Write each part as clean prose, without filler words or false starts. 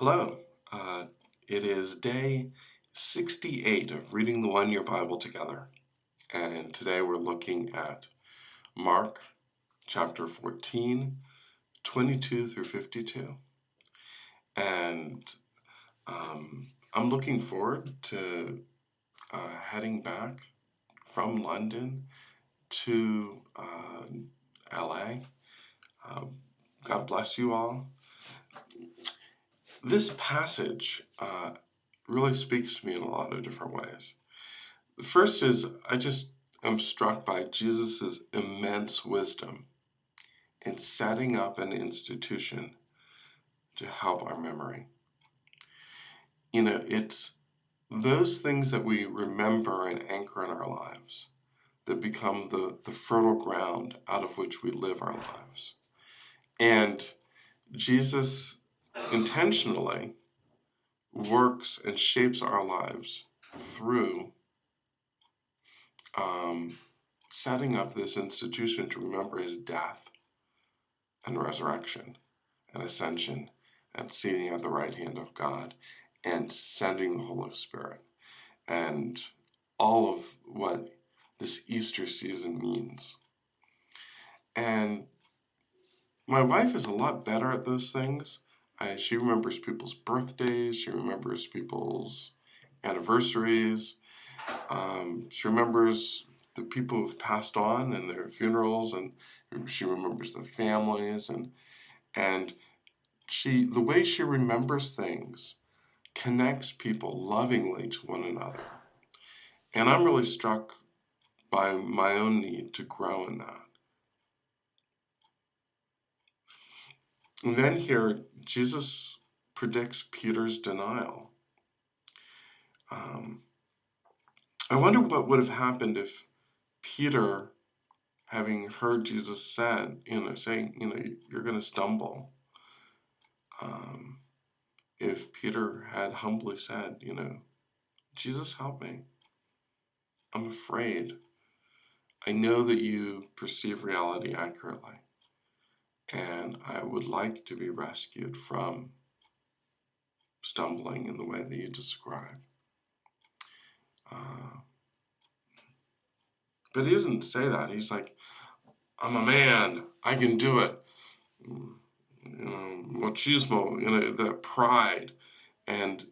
Hello. Uh, it is day 68 of reading the One Year Bible together. And today we're looking at Mark chapter 14, 22 through 52. And I'm looking forward to heading back from London to LA. God bless you all. This passage really speaks to me in a lot of different ways. The first is I just am struck by Jesus' immense wisdom in setting up an institution to help our memory. It's those things that we remember and anchor in our lives that become the fertile ground out of which we live our lives. And Jesus intentionally works and shapes our lives through setting up this institution to remember his death and resurrection and ascension and seating at the right hand of God and sending the Holy Spirit and all of what this Easter season means. And my wife is a lot better at those things. She remembers people's birthdays. She remembers people's anniversaries. She remembers the people who've passed on and their funerals, and she remembers the families, and the way she remembers things connects people lovingly to one another. And I'm really struck by my own need to grow in that. And then here, Jesus predicts Peter's denial. I wonder what would have happened if Peter, having heard Jesus saying, you're going to stumble. If Peter had humbly said, Jesus, help me. I'm afraid. I know that you perceive reality accurately, and I would like to be rescued from stumbling in the way that you describe. But he doesn't say that. He's like, I'm a man. I can do it. Machismo, that pride, and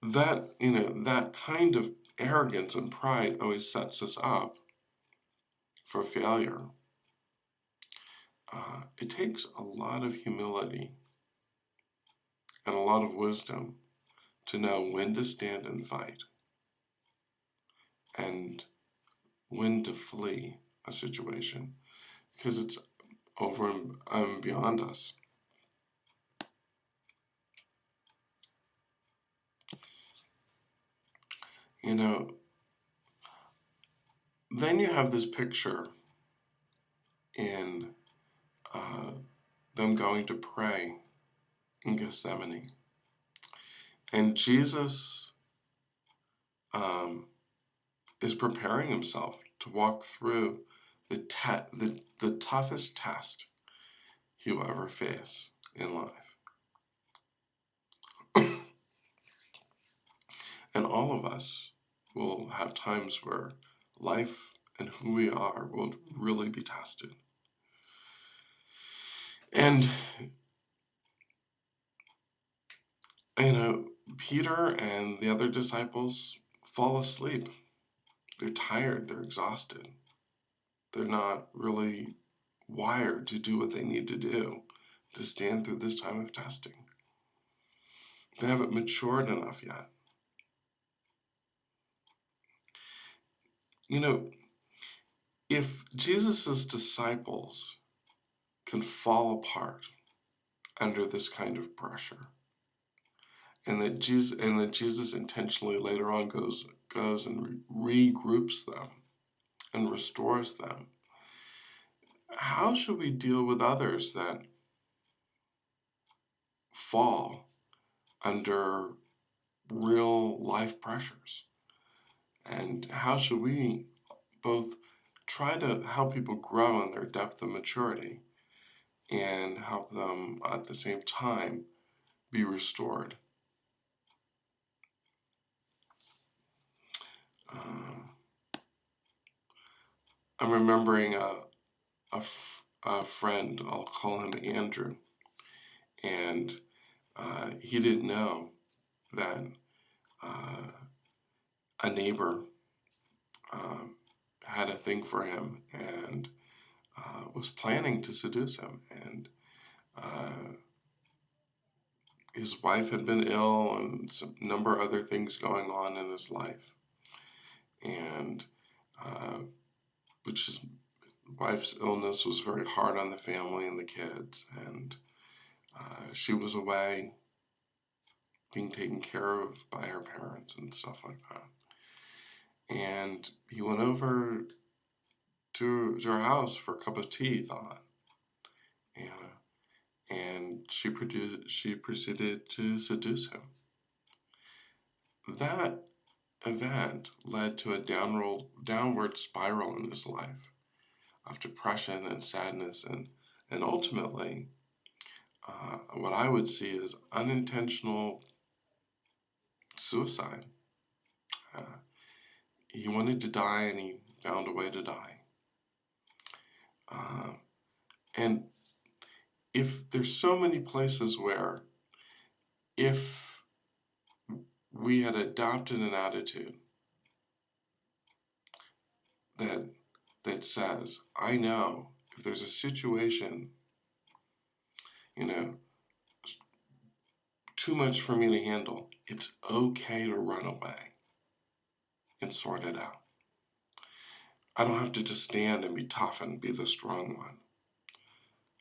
that that kind of arrogance and pride always sets us up for failure. It takes a lot of humility and a lot of wisdom to know when to stand and fight and when to flee a situation because it's over and beyond us. Then you have this picture in them going to pray in Gethsemane. And Jesus is preparing himself to walk through the toughest test he'll ever face in life. And all of us will have times where life and who we are will really be tested. And, Peter and the other disciples fall asleep. They're tired, they're exhausted. They're not really wired to do what they need to do to stand through this time of testing. They haven't matured enough yet. If Jesus' disciples can fall apart under this kind of pressure, and that Jesus intentionally later on goes and regroups them and restores them, how should we deal with others that fall under real life pressures? And how should we both try to help people grow in their depth of maturity and help them at the same time be restored. I'm remembering a friend, I'll call him Andrew, and he didn't know that a neighbor had a thing for him and was planning to seduce him. And his wife had been ill and some number of other things going on in his life. And which is, wife's illness was very hard on the family and the kids. And she was away being taken care of by her parents and stuff like that. And he went over to her house for a cup of tea, thought. And she proceeded to seduce him. That event led to a downward spiral in his life of depression and sadness, and ultimately what I would see is unintentional suicide. He wanted to die, and he found a way to die. And if there's so many places where if we had adopted an attitude that says, I know if there's a situation, too much for me to handle, it's okay to run away and sort it out. I don't have to just stand and be tough and be the strong one.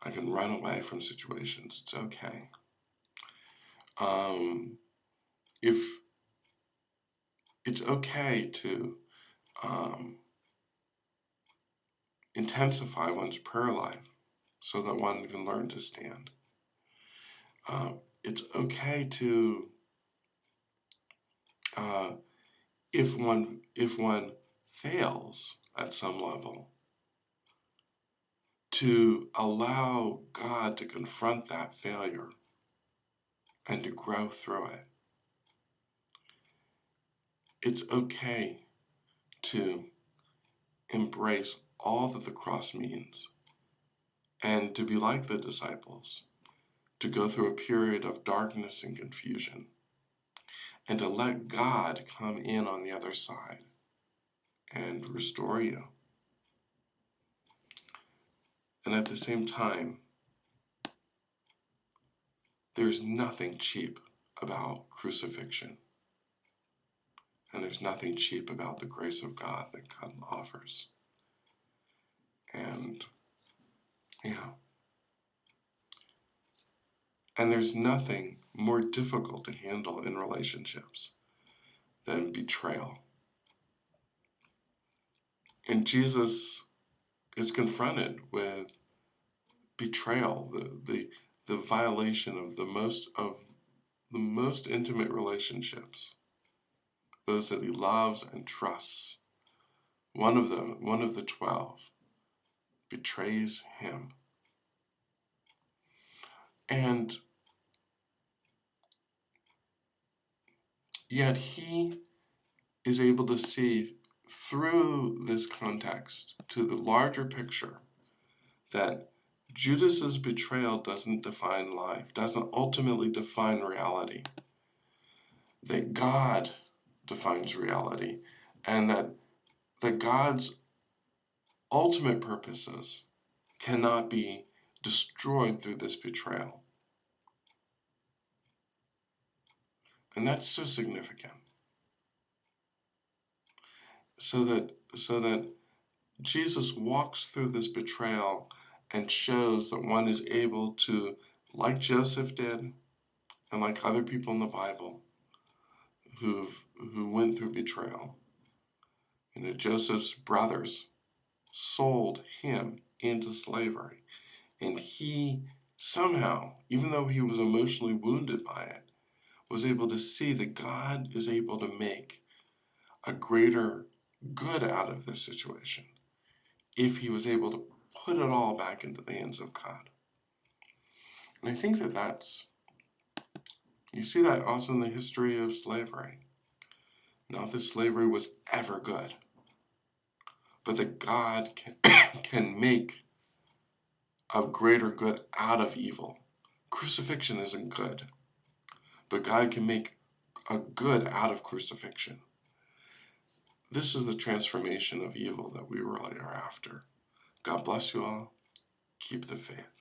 I can run away from situations. It's okay. If it's okay to intensify one's prayer life so that one can learn to stand. It's okay to, if one fails at some level, to allow God to confront that failure and to grow through it. It's okay to embrace all that the cross means and to be like the disciples, to go through a period of darkness and confusion, and to let God come in on the other side and restore you. And at the same time, there's nothing cheap about crucifixion. And there's nothing cheap about the grace of God that God offers. And, and there's nothing more difficult to handle in relationships than betrayal. And Jesus is confronted with betrayal, the violation of the most intimate relationships, those that he loves and trusts. One of the 12 betrays him. And yet he is able to see through this context to the larger picture that Judas's betrayal doesn't define life, doesn't ultimately define reality, that God defines reality, and that God's ultimate purposes cannot be destroyed through this betrayal. And that's so significant. So that Jesus walks through this betrayal and shows that one is able to, like Joseph did, and like other people in the Bible who went through betrayal. Joseph's brothers sold him into slavery, and he somehow, even though he was emotionally wounded by it, was able to see that God is able to make a greater good out of this situation if he was able to put it all back into the hands of God. And I think that that's You see that also in the history of slavery. Not that slavery was ever good, but that God can make a greater good out of evil. Crucifixion isn't good, but God can make a good out of crucifixion. This is the transformation of evil that we really are after. God bless you all. Keep the faith.